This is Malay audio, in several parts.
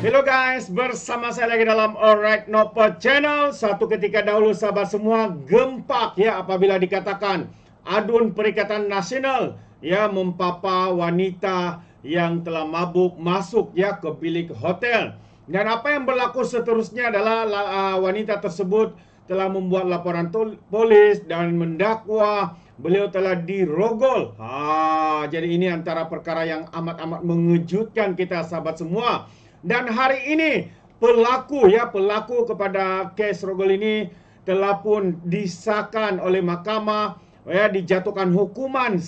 Hello guys, bersama saya lagi dalam Alright Noper Channel. Satu ketika dahulu sahabat semua gempak ya apabila dikatakan adun Perikatan Nasional ya mempapa wanita yang telah mabuk masuk ya ke bilik hotel. Dan apa yang berlaku seterusnya adalah wanita tersebut telah membuat laporan polis dan mendakwa beliau telah dirogol. Jadi ini antara perkara yang amat-amat mengejutkan kita sahabat semua. Dan hari ini pelaku kepada kes rogol ini telah pun disahkan oleh mahkamah ya, dijatuhkan hukuman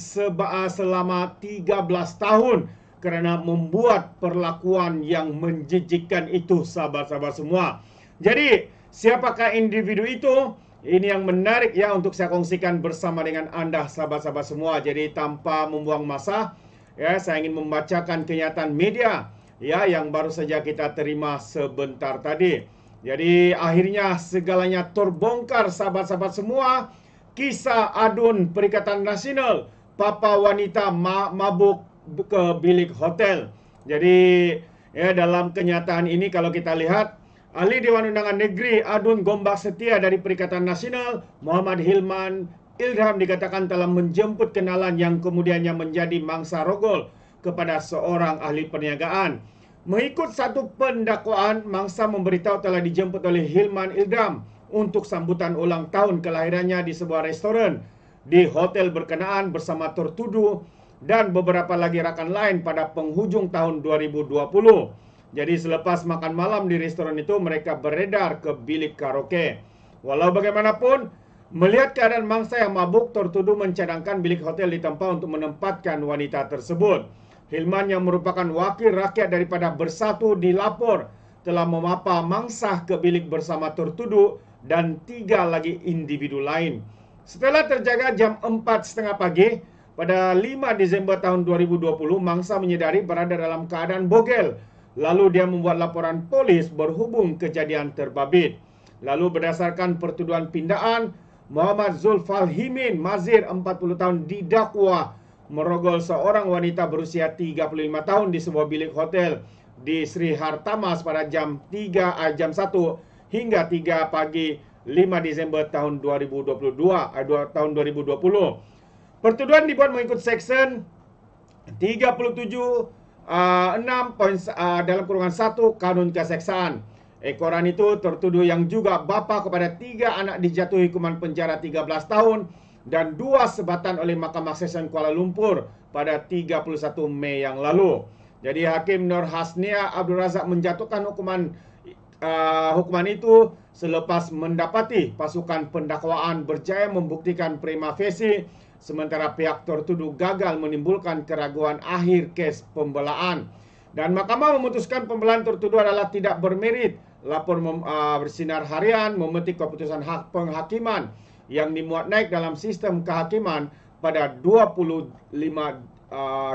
selama 13 tahun kerana membuat perlakuan yang menjijikkan itu sahabat-sahabat semua. Jadi siapakah individu itu? Ini yang menarik ya untuk saya kongsikan bersama dengan anda sahabat-sahabat semua. Jadi tanpa membuang masa ya, saya ingin membacakan kenyataan media ya yang baru saja kita terima sebentar tadi. Jadi akhirnya segalanya terbongkar sahabat-sahabat semua. Kisah adun Perikatan Nasional papa wanita mabuk ke bilik hotel. Jadi ya dalam kenyataan ini kalau kita lihat, Ahli Dewan Undangan Negeri Adun Gombak Setia dari Perikatan Nasional Muhammad Hilman Ilham dikatakan telah menjemput kenalan yang kemudiannya menjadi mangsa rogol kepada seorang ahli perniagaan. Mengikut satu pendakwaan, mangsa memberitahu telah dijemput oleh Hilman Ilham untuk sambutan ulang tahun kelahirannya di sebuah restoran di hotel berkenaan bersama tertuduh dan beberapa lagi rakan lain pada penghujung tahun 2020. Jadi selepas makan malam di restoran itu, mereka beredar ke bilik karaoke. Walau bagaimanapun, melihat keadaan mangsa yang mabuk, tertuduh mencadangkan bilik hotel ditempa untuk menempatkan wanita tersebut. Hilman yang merupakan wakil rakyat daripada Bersatu dilapor telah memapa mangsa ke bilik bersama tertuduh dan 3 lagi individu lain. Setelah terjaga jam 4.30 pagi, pada 5 Disember tahun 2020, mangsa menyedari berada dalam keadaan bogel. Lalu dia membuat laporan polis berhubung kejadian terbabit. Lalu berdasarkan pertuduhan pindaan, Muhammad Zulfal Himin Mazir 40 tahun didakwa merogol seorang wanita berusia 35 tahun di sebuah bilik hotel di Sri Hartamas pada jam 1 hingga 3 pagi 5 Desember tahun 2020. Pertuduhan dibuat mengikut Seksyen 37 dalam kurungan 1 Kanun Keseksaan. Ekoran itu tertuduh yang juga bapa kepada 3 anak dijatuhi hukuman penjara 13 tahun dan 2 sebatan oleh Mahkamah Seksyen Kuala Lumpur pada 31 Mei yang lalu. Jadi Hakim Nur Hasnia Abdul Razak menjatuhkan hukuman itu selepas mendapati pasukan pendakwaan berjaya membuktikan prima facie, sementara pihak tertuduh gagal menimbulkan keraguan akhir kes pembelaan. Dan mahkamah memutuskan pembelaan tertuduh adalah tidak bermerit. Lapor bersinar harian memetik keputusan hak penghakiman yang dimuat naik dalam sistem kehakiman pada 25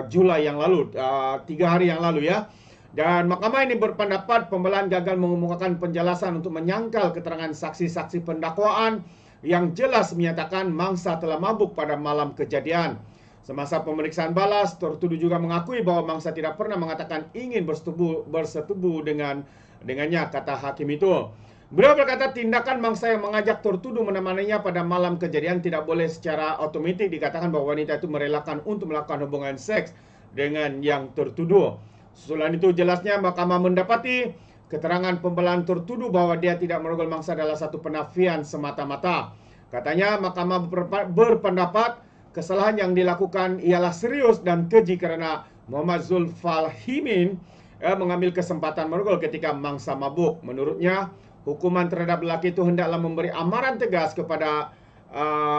Julai yang lalu, 3 hari yang lalu ya. Dan mahkamah ini berpendapat pembelaan gagal mengemukakan penjelasan untuk menyangkal keterangan saksi-saksi pendakwaan yang jelas menyatakan mangsa telah mabuk pada malam kejadian. Semasa pemeriksaan balas, tertuduh juga mengakui bahwa mangsa tidak pernah mengatakan ingin bersetubuh dengannya, kata hakim itu. Beliau berkata tindakan mangsa yang mengajak tertuduh menemaninya pada malam kejadian tidak boleh secara otomatis dikatakan bahwa wanita itu merelakan untuk melakukan hubungan seks dengan yang tertuduh. Susulan itu jelasnya mahkamah mendapati keterangan pembelaan tertuduh bahwa dia tidak merogol mangsa adalah satu penafian semata-mata. Katanya mahkamah berpendapat kesalahan yang dilakukan ialah serius dan keji kerana Muhammad Zulfal Himin mengambil kesempatan merogol ketika mangsa mabuk. Menurutnya, hukuman terhadap lelaki itu hendaklah memberi amaran tegas kepada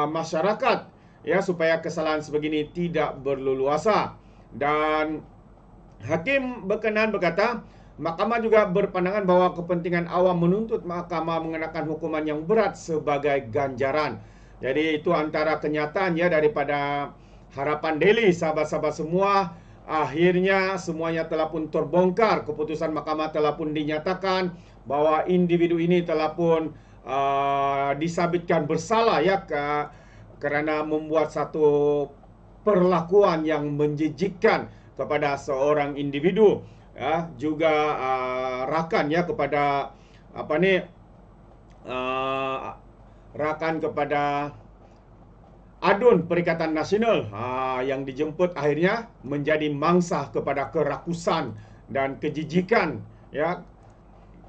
masyarakat ya supaya kesalahan sebegini tidak berleluasa. Dan hakim berkenan berkata, mahkamah juga berpandangan bahwa kepentingan awam menuntut mahkamah mengenakan hukuman yang berat sebagai ganjaran. Jadi itu antara kenyataan ya daripada Harapan Daily sahabat-sahabat semua. Akhirnya semuanya telah pun terbongkar. Keputusan mahkamah telah pun dinyatakan bahwa individu ini telah pun disabitkan bersalah ya kerana membuat satu perlakuan yang menjijikkan kepada seorang individu. ya, juga rakan ya kepada apa ni rakan kepada adun Perikatan Nasional yang dijemput akhirnya menjadi mangsa kepada kerakusan dan kejijikan ya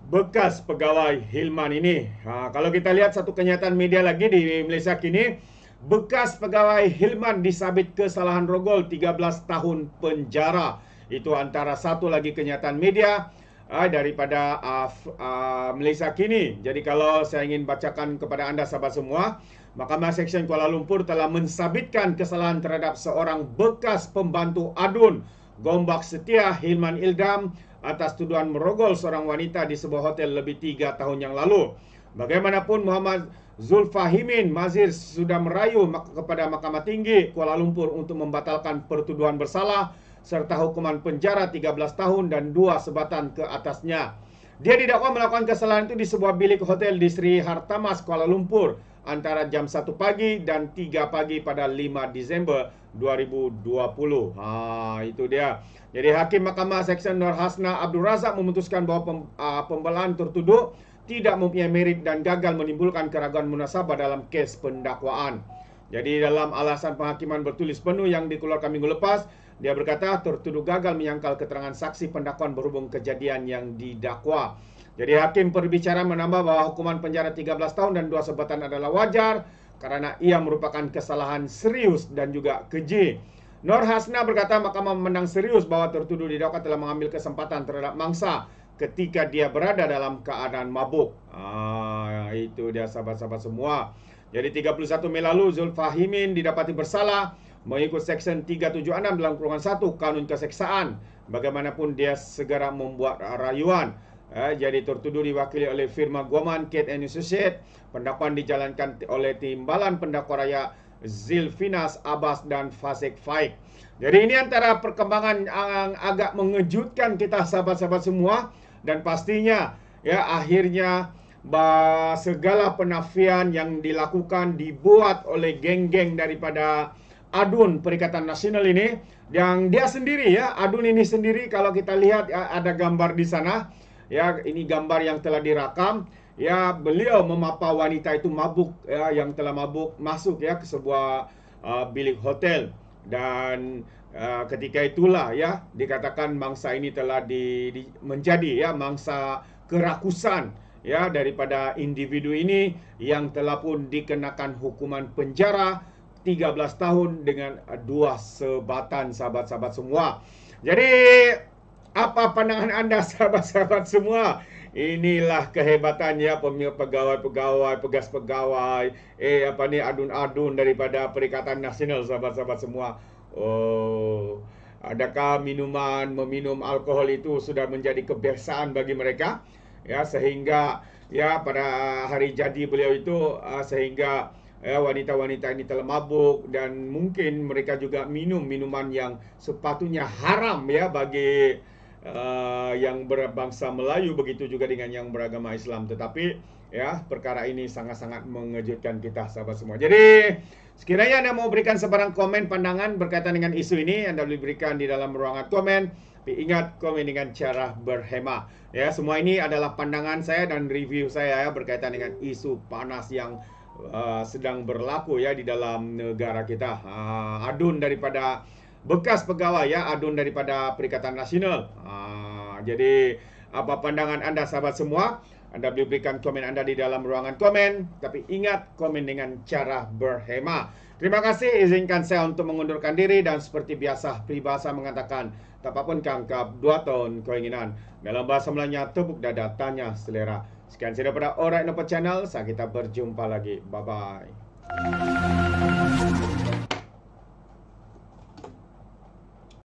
bekas pegawai Hilman ini. Kalau kita lihat satu kenyataan media lagi di Malaysia kini, bekas pegawai Hilman disabit kesalahan rogol 13 tahun penjara. Itu antara satu lagi kenyataan media daripada Malaysia kini. Jadi kalau saya ingin bacakan kepada anda sahabat semua, Mahkamah Seksyen Kuala Lumpur telah mensabitkan kesalahan terhadap seorang bekas pembantu adun Gombak Setia Hilman Ildam atas tuduhan merogol seorang wanita di sebuah hotel lebih 3 tahun yang lalu. Bagaimanapun Muhammad Zulfahimin Mazir sudah merayu kepada Mahkamah Tinggi Kuala Lumpur untuk membatalkan pertuduhan bersalah serta hukuman penjara 13 tahun dan 2 sebatan ke atasnya. Dia didakwa melakukan kesalahan itu di sebuah bilik hotel di Sri Hartamas, Kuala Lumpur antara jam 1 pagi dan 3 pagi pada 5 Disember 2020. Itu dia. Jadi Hakim Mahkamah Seksyen Nur Hasna Abdul Razak memutuskan bahawa pembelaan tertuduh tidak mempunyai merit dan gagal menimbulkan keraguan munasabah dalam kes pendakwaan. Jadi dalam alasan penghakiman bertulis penuh yang dikeluarkan minggu lepas, dia berkata tertuduh gagal menyangkal keterangan saksi pendakwaan berhubung kejadian yang didakwa. Jadi hakim berbicara menambah bahawa hukuman penjara 13 tahun dan 2 sebatan adalah wajar kerana ia merupakan kesalahan serius dan juga keji. Nur Hasna berkata mahkamah memandang serius bahawa tertuduh didakwa telah mengambil kesempatan terhadap mangsa ketika dia berada dalam keadaan mabuk. Itu dia sahabat-sahabat semua. Jadi 31 Mei lalu Zulfahimin didapati bersalah mengikut Seksyen 376 dalam kurungan 1 Kanun Keseksaan. Bagaimanapun dia segera membuat rayuan. Jadi tertuduh diwakili oleh firma Guaman Kate & Associates. Pendakwaan dijalankan oleh Timbalan Pendakwa Raya Zilfinas Abbas dan Fasik Faik. Jadi ini antara perkembangan yang agak mengejutkan kita sahabat-sahabat semua. Dan pastinya ya akhirnya segala penafian yang dilakukan dibuat oleh geng-geng daripada adun Perikatan Nasional ini. Yang dia sendiri ya, adun ini sendiri kalau kita lihat ya, ada gambar di sana. Ya, ini gambar yang telah direkam. Ya, beliau memapa wanita itu mabuk ya, yang telah mabuk masuk ya ke sebuah bilik hotel dan ketika itulah ya dikatakan mangsa ini telah menjadi ya mangsa kerakusan ya daripada individu ini yang telah pun dikenakan hukuman penjara 13 tahun dengan 2 sebatan sahabat-sahabat semua. Jadi apa pandangan anda sahabat-sahabat semua? Inilah kehebatannya pegawai-pegawai, pegas pegawai, adun-adun daripada Perikatan Nasional sahabat-sahabat semua. Adakah meminum alkohol itu sudah menjadi kebiasaan bagi mereka? Ya, sehingga ya pada hari jadi beliau itu sehingga wanita-wanita ini telah mabuk dan mungkin mereka juga minum minuman yang sepatutnya haram ya bagi yang berbangsa Melayu, begitu juga dengan yang beragama Islam. Tetapi ya perkara ini sangat-sangat mengejutkan kita sahabat semua. Jadi sekiranya anda mau berikan sebarang komen pandangan berkaitan dengan isu ini, anda boleh berikan di dalam ruangan komen. Tapi ingat, komen dengan cara berhemah. Ya, semua ini adalah pandangan saya dan review saya ya berkaitan dengan isu panas yang sedang berlaku ya di dalam negara kita. Adun daripada bekas pegawai ya, adun daripada Perikatan Nasional. Jadi apa pandangan anda sahabat semua? Anda boleh berikan komen anda di dalam ruangan komen. Tapi ingat, komen dengan cara berhemah. Terima kasih, izinkan saya untuk mengundurkan diri. Dan seperti biasa, peribahasa mengatakan tak apapun kangkap 2 tahun keinginan. Dalam bahasa Melayunya, tepuk dada, tanya selera. Sekian saya daripada Alright Nopo Channel. Sampai kita berjumpa lagi. Bye-bye.